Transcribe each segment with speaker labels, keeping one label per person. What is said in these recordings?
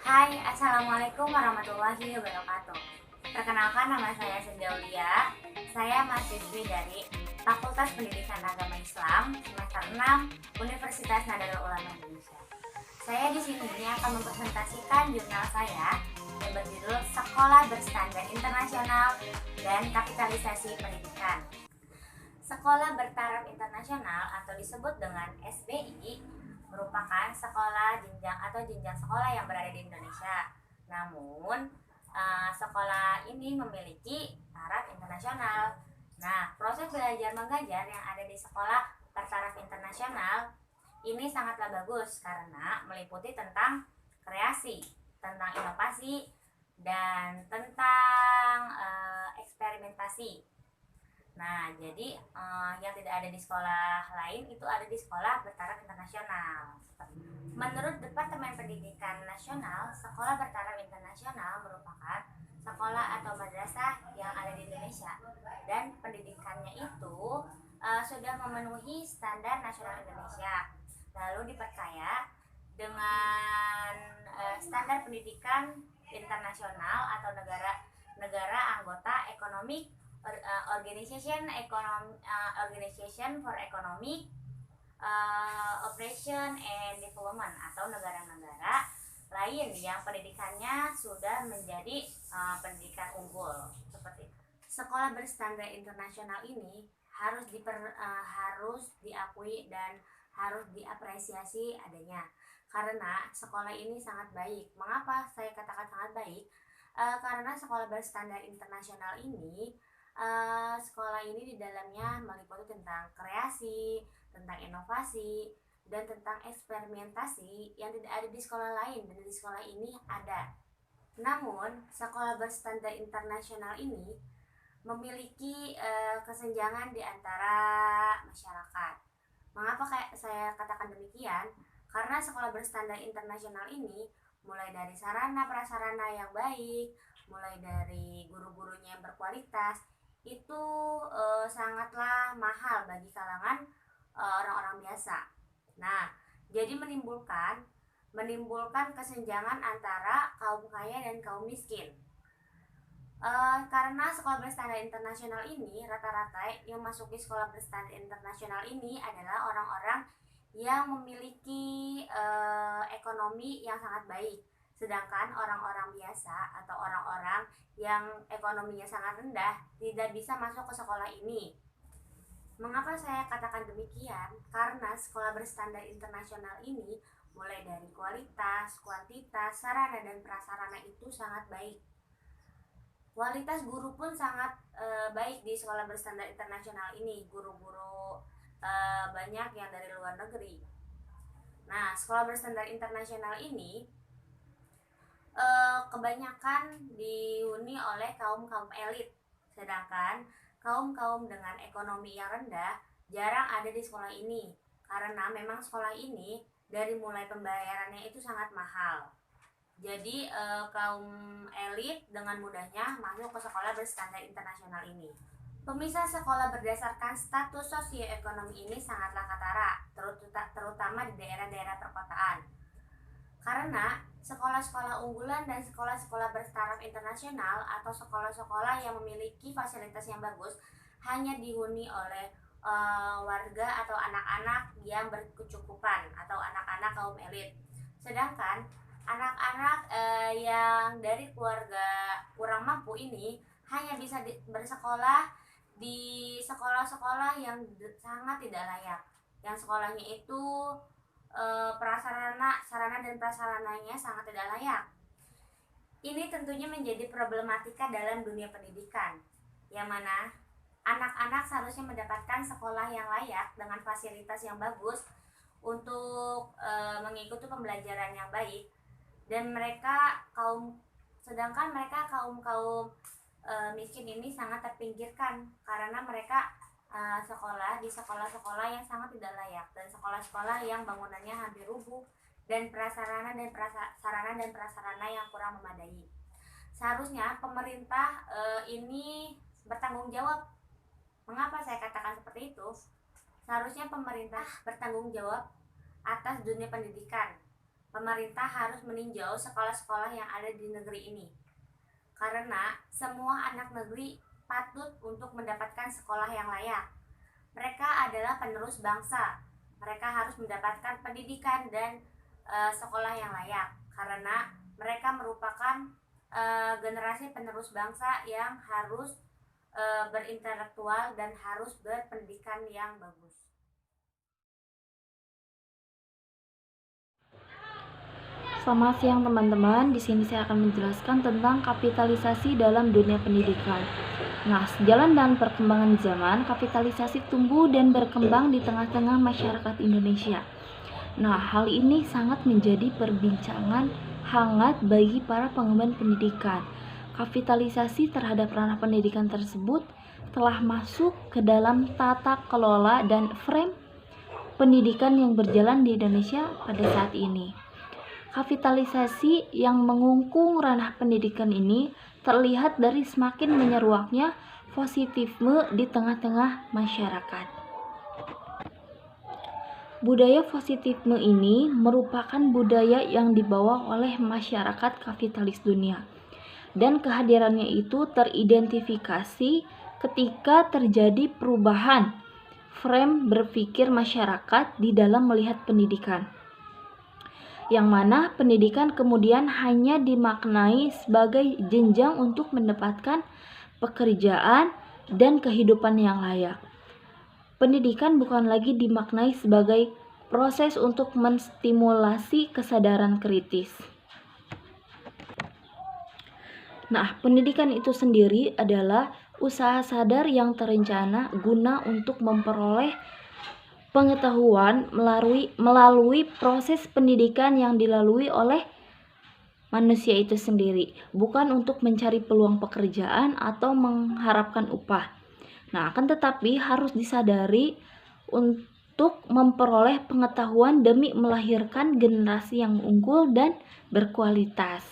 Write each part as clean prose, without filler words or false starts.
Speaker 1: Hai, Assalamualaikum warahmatullahi wabarakatuh. Perkenalkan, nama saya Sendaulia. Saya mahasiswi dari Fakultas Pendidikan Agama Islam semester 6 Universitas Nahdlatul Ulama Indonesia. Saya di sini akan mempresentasikan jurnal saya yang berjudul Sekolah Berstandar Internasional dan Kapitalisasi Pendidikan. Sekolah bertaraf internasional atau disebut dengan SBI merupakan sekolah jenjang sekolah yang berada di Indonesia. Namun, sekolah ini memiliki taraf internasional. Nah, proses belajar mengajar yang ada di sekolah bertaraf internasional ini sangatlah bagus karena meliputi tentang kreasi, tentang inovasi, dan tentang eksperimentasi. Nah, jadi yang tidak ada di sekolah lain itu ada di sekolah bertaraf internasional. Menurut Departemen Pendidikan Nasional, sekolah bertaraf internasional merupakan sekolah atau madrasah yang ada di Indonesia dan pendidikannya itu sudah memenuhi standar nasional Indonesia. Lalu diperkaya dengan standar pendidikan internasional atau negara anggota ekonomi Organization for Economic Operation and Development atau negara-negara lain yang pendidikannya sudah menjadi pendidikan unggul seperti itu. Sekolah berstandar internasional ini harus diakui dan harus diapresiasi adanya karena sekolah ini sangat baik. Mengapa saya katakan sangat baik? Karena sekolah berstandar internasional ini sekolah ini di dalamnya meliputi tentang kreasi, tentang inovasi, dan tentang eksperimentasi yang tidak ada di sekolah lain dan di sekolah ini ada. Namun, sekolah berstandar internasional ini memiliki kesenjangan di antara masyarakat. Mengapa saya katakan demikian? Karena sekolah berstandar internasional ini mulai dari sarana prasarana yang baik, mulai dari guru-gurunya yang berkualitas, itu sangatlah mahal bagi kalangan orang-orang biasa. Nah, jadi menimbulkan kesenjangan antara kaum kaya dan kaum miskin. Karena sekolah berstandar internasional ini rata-rata yang masuk di sekolah berstandar internasional ini adalah orang-orang yang memiliki ekonomi yang sangat baik. Sedangkan orang-orang biasa atau orang-orang yang ekonominya sangat rendah tidak bisa masuk ke sekolah ini. Mengapa saya katakan demikian? Karena sekolah berstandar internasional ini mulai dari kualitas, kuantitas, sarana dan prasarana itu sangat baik. Kualitas guru pun sangat baik di sekolah berstandar internasional ini. Guru-guru banyak yang dari luar negeri. Nah, sekolah berstandar internasional ini kebanyakan dihuni oleh kaum-kaum elit, sedangkan kaum-kaum dengan ekonomi yang rendah jarang ada di sekolah ini karena memang sekolah ini dari mulai pembayarannya itu sangat mahal. Jadi kaum elit dengan mudahnya masuk ke sekolah berstandar internasional ini. Pemisah sekolah berdasarkan status sosioekonomi ini sangatlah ketara, terutama di daerah-daerah perkotaan. Karena sekolah-sekolah unggulan dan sekolah-sekolah bertaraf internasional atau sekolah-sekolah yang memiliki fasilitas yang bagus hanya dihuni oleh warga atau anak-anak yang berkecukupan atau anak-anak kaum elit. Sedangkan anak-anak yang dari keluarga kurang mampu ini hanya bisa bersekolah di sekolah-sekolah yang sangat tidak layak, yang sekolahnya itu sarana dan prasarananya sangat tidak layak. Ini tentunya menjadi problematika dalam dunia pendidikan, yang mana anak-anak seharusnya mendapatkan sekolah yang layak dengan fasilitas yang bagus untuk mengikuti pembelajaran yang baik, dan sedangkan mereka kaum miskin ini sangat terpinggirkan karena mereka sekolah di sekolah-sekolah yang sangat tidak layak dan sekolah-sekolah yang bangunannya hampir rubuh dan sarana dan prasarana yang kurang memadai. Seharusnya pemerintah ini bertanggung jawab. Mengapa saya katakan seperti itu? Seharusnya pemerintah bertanggung jawab atas dunia pendidikan. pemerintah harus meninjau sekolah-sekolah yang ada di negeri ini. Karena semua anak negeri patut untuk mendapatkan sekolah yang layak. Mereka adalah penerus bangsa. Mereka harus mendapatkan pendidikan dan sekolah yang layak. Karena mereka merupakan generasi penerus bangsa yang harus berintelektual dan harus berpendidikan yang bagus.
Speaker 2: Selamat siang teman-teman. Di sini saya akan menjelaskan tentang kapitalisasi dalam dunia pendidikan. Nah, sejalan dengan perkembangan zaman, kapitalisasi tumbuh dan berkembang di tengah-tengah masyarakat Indonesia. Nah, hal ini sangat menjadi perbincangan hangat bagi para pengemban pendidikan. Kapitalisasi terhadap ranah pendidikan tersebut telah masuk ke dalam tata kelola dan frame pendidikan yang berjalan di Indonesia pada saat ini. Kapitalisasi yang mengungkung ranah pendidikan ini terlihat dari semakin menyeruaknya positifisme di tengah-tengah masyarakat. Budaya positifisme ini merupakan budaya yang dibawa oleh masyarakat kapitalis dunia, dan kehadirannya itu teridentifikasi ketika terjadi perubahan frame berpikir masyarakat di dalam melihat pendidikan, yang mana pendidikan kemudian hanya dimaknai sebagai jenjang untuk mendapatkan pekerjaan dan kehidupan yang layak. Pendidikan bukan lagi dimaknai sebagai proses untuk menstimulasi kesadaran kritis. Nah, pendidikan itu sendiri adalah usaha sadar yang terencana guna untuk memperoleh pengetahuan melalui proses pendidikan yang dilalui oleh manusia itu sendiri, bukan untuk mencari peluang pekerjaan atau mengharapkan upah. Nah, akan tetapi harus disadari untuk memperoleh pengetahuan demi melahirkan generasi yang unggul dan berkualitas.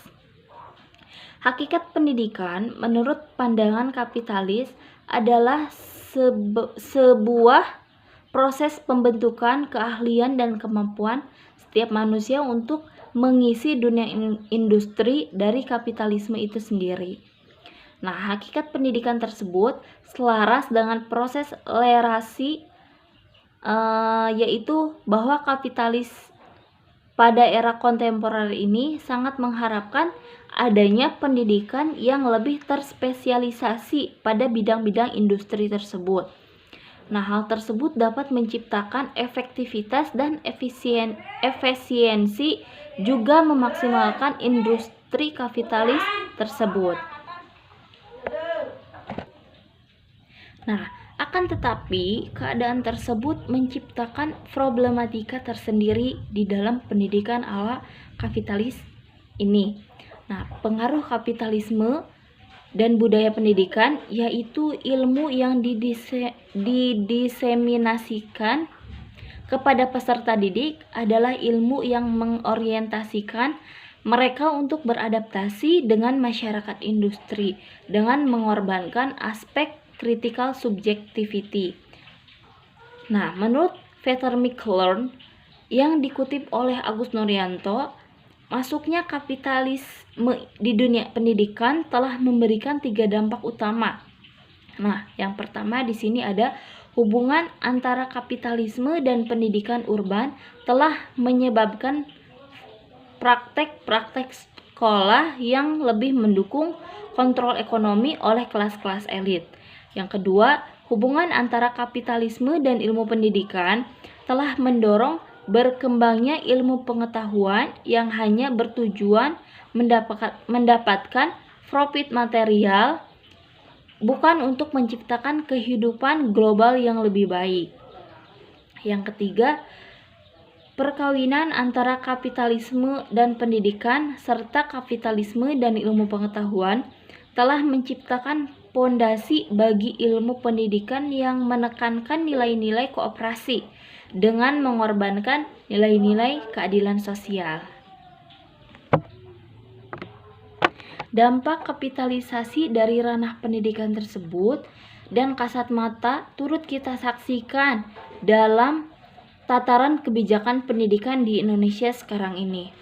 Speaker 2: Hakikat pendidikan menurut pandangan kapitalis adalah sebuah proses pembentukan keahlian dan kemampuan setiap manusia untuk mengisi dunia industri dari kapitalisme itu sendiri. Nah, hakikat pendidikan tersebut selaras dengan proses lerasi, yaitu bahwa kapitalis pada era kontemporer ini sangat mengharapkan adanya pendidikan yang lebih terspesialisasi pada bidang-bidang industri tersebut. Nah, hal tersebut dapat menciptakan efektivitas dan efisiensi, juga memaksimalkan industri kapitalis tersebut. Nah, akan tetapi keadaan tersebut menciptakan problematika tersendiri di dalam pendidikan ala kapitalis ini. Nah, pengaruh kapitalisme dan budaya pendidikan, yaitu ilmu yang didiseminasikan kepada peserta didik, adalah ilmu yang mengorientasikan mereka untuk beradaptasi dengan masyarakat industri dengan mengorbankan aspek critical subjectivity. Nah, menurut Peter McClure yang dikutip oleh Agus Nuryanto, masuknya kapitalisme di dunia pendidikan telah memberikan 3 dampak utama. Nah, yang pertama di sini ada hubungan antara kapitalisme dan pendidikan urban telah menyebabkan praktek-praktek sekolah yang lebih mendukung kontrol ekonomi oleh kelas-kelas elit. Yang kedua, hubungan antara kapitalisme dan ilmu pendidikan telah mendorong berkembangnya ilmu pengetahuan yang hanya bertujuan mendapatkan profit material, bukan untuk menciptakan kehidupan global yang lebih baik. Yang ketiga, perkawinan antara kapitalisme dan pendidikan serta kapitalisme dan ilmu pengetahuan telah menciptakan pondasi bagi ilmu pendidikan yang menekankan nilai-nilai kooperasi dengan mengorbankan nilai-nilai keadilan sosial. Dampak kapitalisasi dari ranah pendidikan tersebut dan kasat mata turut kita saksikan dalam tataran kebijakan pendidikan di Indonesia sekarang ini.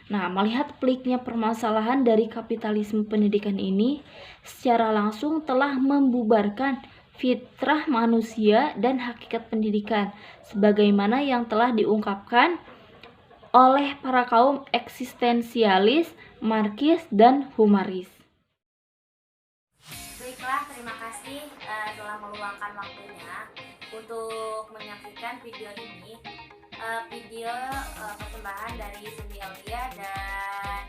Speaker 2: Nah, melihat peliknya permasalahan dari kapitalisme pendidikan ini, secara langsung telah membubarkan fitrah manusia dan hakikat pendidikan, sebagaimana yang telah diungkapkan oleh para kaum eksistensialis, marxis, dan humanis.
Speaker 1: Baiklah, terima kasih telah meluangkan waktunya untuk menyaksikan video ini. Video persembahan dari Siti Aulia dan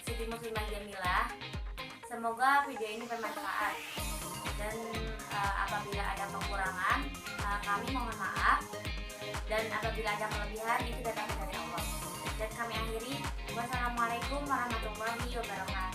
Speaker 1: Siti Muslimah Jamilah. Semoga video ini bermanfaat dan apabila ada kekurangan kami mohon maaf, dan apabila ada kelebihan itu datang dari Allah. Dan kami akhiri, wassalamualaikum warahmatullahi wabarakatuh.